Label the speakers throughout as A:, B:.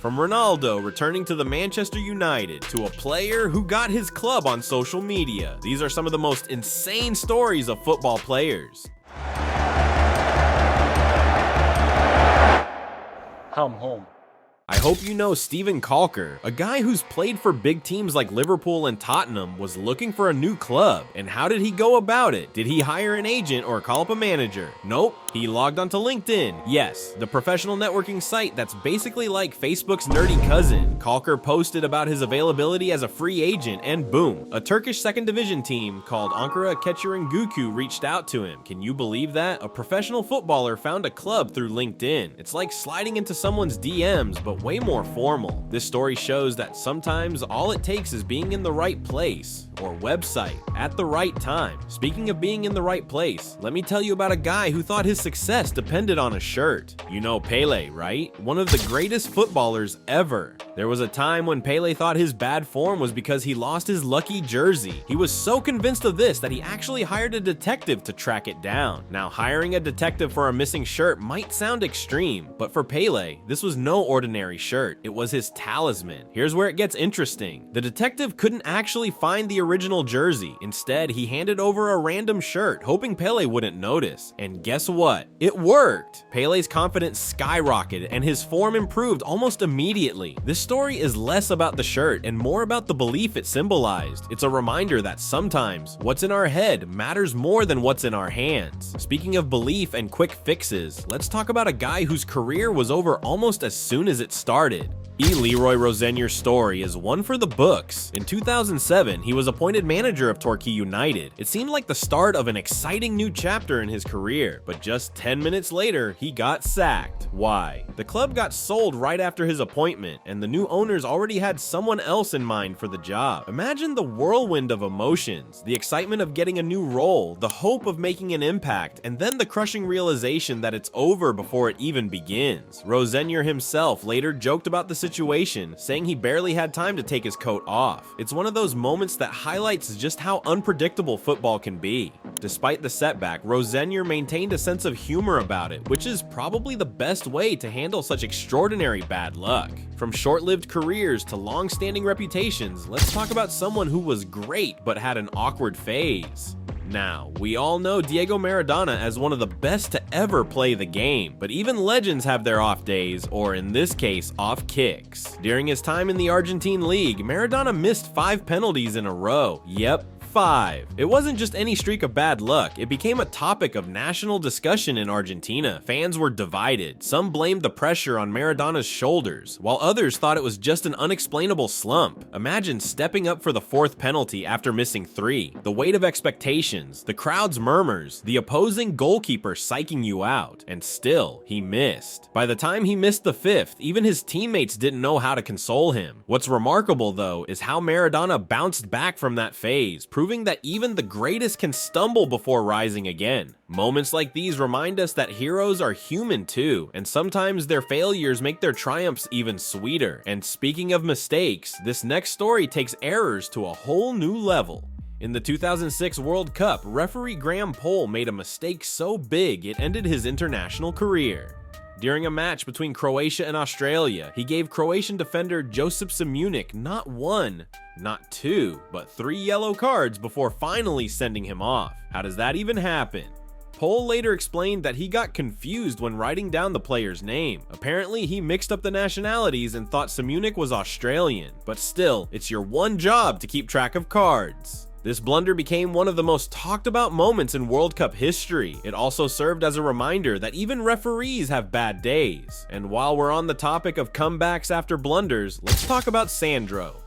A: From Ronaldo returning to the Manchester United to a player who got his club on social media. These are some of the most insane stories of football players.
B: I'm home.
A: I hope you know Steven Kalker, a guy who's played for big teams like Liverpool and Tottenham, was looking for a new club. And how did he go about it? Did he hire an agent or call up a manager? Nope, he logged onto LinkedIn. Yes, the professional networking site that's basically like Facebook's nerdy cousin. Kalker posted about his availability as a free agent and boom, a Turkish second division team called Ankara Keçiörengücü reached out to him. Can you believe that? A professional footballer found a club through LinkedIn. It's like sliding into someone's DMs, but way more formal. This story shows that sometimes all it takes is being in the right place or website at the right time. Speaking of being in the right place, let me tell you about a guy who thought his success depended on a shirt. You know Pelle, right? One of the greatest footballers ever. There was a time when Pelle thought his bad form was because he lost his lucky jersey. He was so convinced of this that he actually hired a detective to track it down. Now, hiring a detective for a missing shirt might sound extreme, but for Pelle, this was no ordinary shirt. It was his talisman. Here's where it gets interesting. The detective couldn't actually find the original jersey. Instead, he handed over a random shirt, hoping Pelle wouldn't notice. And guess what? It worked! Pelle's confidence skyrocketed and his form improved almost immediately. This story is less about the shirt and more about the belief it symbolized. It's a reminder that sometimes what's in our head matters more than what's in our hands. Speaking of belief and quick fixes, let's talk about a guy whose career was over almost as soon as it started. Leroy Rozenier's story is one for the books. In 2007, he was appointed manager of Torquay United. It seemed like the start of an exciting new chapter in his career, but just 10 minutes later, he got sacked. Why? The club got sold right after his appointment, and the new owners already had someone else in mind for the job. Imagine the whirlwind of emotions, the excitement of getting a new role, the hope of making an impact, and then the crushing realization that it's over before it even begins. Rosenior himself later joked about the situation, saying he barely had time to take his coat off. It's one of those moments that highlights just how unpredictable football can be. Despite the setback, Rosenior maintained a sense of humor about it, which is probably the best way to handle such extraordinary bad luck. From short-lived careers to long-standing reputations, let's talk about someone who was great but had an awkward phase. Now, we all know Diego Maradona as one of the best to ever play the game, but even legends have their off days, or in this case, off kicks. During his time in the Argentine league, Maradona missed 5 penalties in a row. Yep, 5. It wasn't just any streak of bad luck, it became a topic of national discussion in Argentina. Fans were divided. Some blamed the pressure on Maradona's shoulders, while others thought it was just an unexplainable slump. Imagine stepping up for the 4th penalty after missing 3. The weight of expectations, the crowd's murmurs, the opposing goalkeeper psyching you out, and still, he missed. By the time he missed the 5th, even his teammates didn't know how to console him. What's remarkable, though, is how Maradona bounced back from that phase, proving that even the greatest can stumble before rising again. Moments like these remind us that heroes are human too, and sometimes their failures make their triumphs even sweeter. And speaking of mistakes, this next story takes errors to a whole new level. In the 2006 World Cup, referee Graham Poll made a mistake so big it ended his international career. During a match between Croatia and Australia, he gave Croatian defender Josip Simunic not 1, not 2, but 3 yellow cards before finally sending him off. How does that even happen? Poll later explained that he got confused when writing down the player's name. Apparently, he mixed up the nationalities and thought Simunic was Australian, but still, it's your one job to keep track of cards. This blunder became one of the most talked about moments in World Cup history. It also served as a reminder that even referees have bad days. And while we're on the topic of comebacks after blunders, let's talk about Sandro.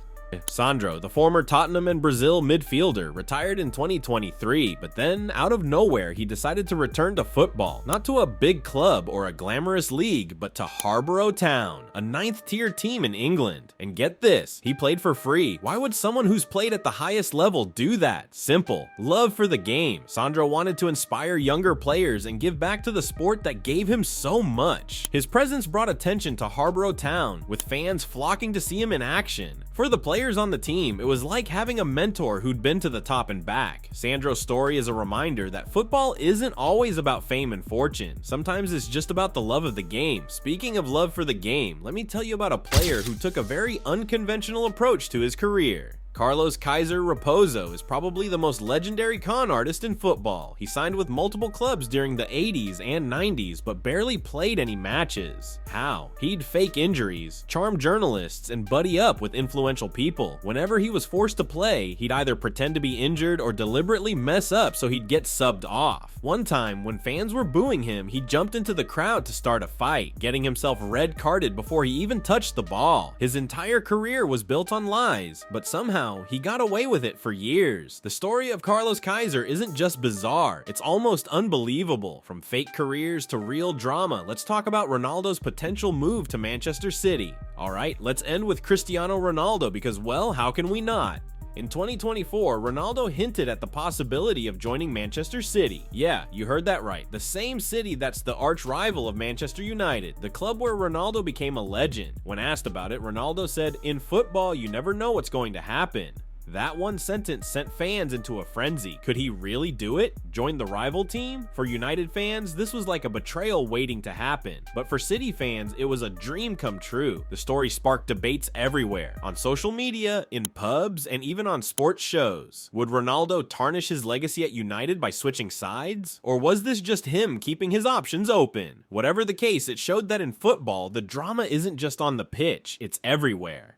A: Sandro, the former Tottenham and Brazil midfielder, retired in 2023, but then, out of nowhere, he decided to return to football. Not to a big club or a glamorous league, but to Harborough Town, a 9th-tier team in England. And get this, he played for free. Why would someone who's played at the highest level do that? Simple. Love for the game. Sandro wanted to inspire younger players and give back to the sport that gave him so much. His presence brought attention to Harborough Town, with fans flocking to see him in action. For the players, players on the team, it was like having a mentor who'd been to the top and back. Sandro's story is a reminder that football isn't always about fame and fortune. Sometimes it's just about the love of the game. Speaking of love for the game, let me tell you about a player who took a very unconventional approach to his career. Carlos Kaiser Raposo is probably the most legendary con artist in football. He signed with multiple clubs during the 80s and 90s, but barely played any matches. How? He'd fake injuries, charm journalists, and buddy up with influential people. Whenever he was forced to play, he'd either pretend to be injured or deliberately mess up so he'd get subbed off. One time, when fans were booing him, he jumped into the crowd to start a fight, getting himself red carded before he even touched the ball. His entire career was built on lies, but somehow he got away with it for years. The story of Carlos Kaiser isn't just bizarre, it's almost unbelievable. From fake careers to real drama, let's talk about Ronaldo's potential move to Manchester City. Alright, let's end with Cristiano Ronaldo because, well, how can we not? In 2024, Ronaldo hinted at the possibility of joining Manchester City. Yeah, you heard that right. The same city that's the arch rival of Manchester United, the club where Ronaldo became a legend. When asked about it, Ronaldo said, "In football, you never know what's going to happen." That one sentence sent fans into a frenzy. Could he really do it? Join the rival team? For United fans, this was like a betrayal waiting to happen. But for City fans, it was a dream come true. The story sparked debates everywhere, on social media, in pubs, and even on sports shows. Would Ronaldo tarnish his legacy at United by switching sides? Or was this just him keeping his options open? Whatever the case, it showed that in football, the drama isn't just on the pitch, it's everywhere.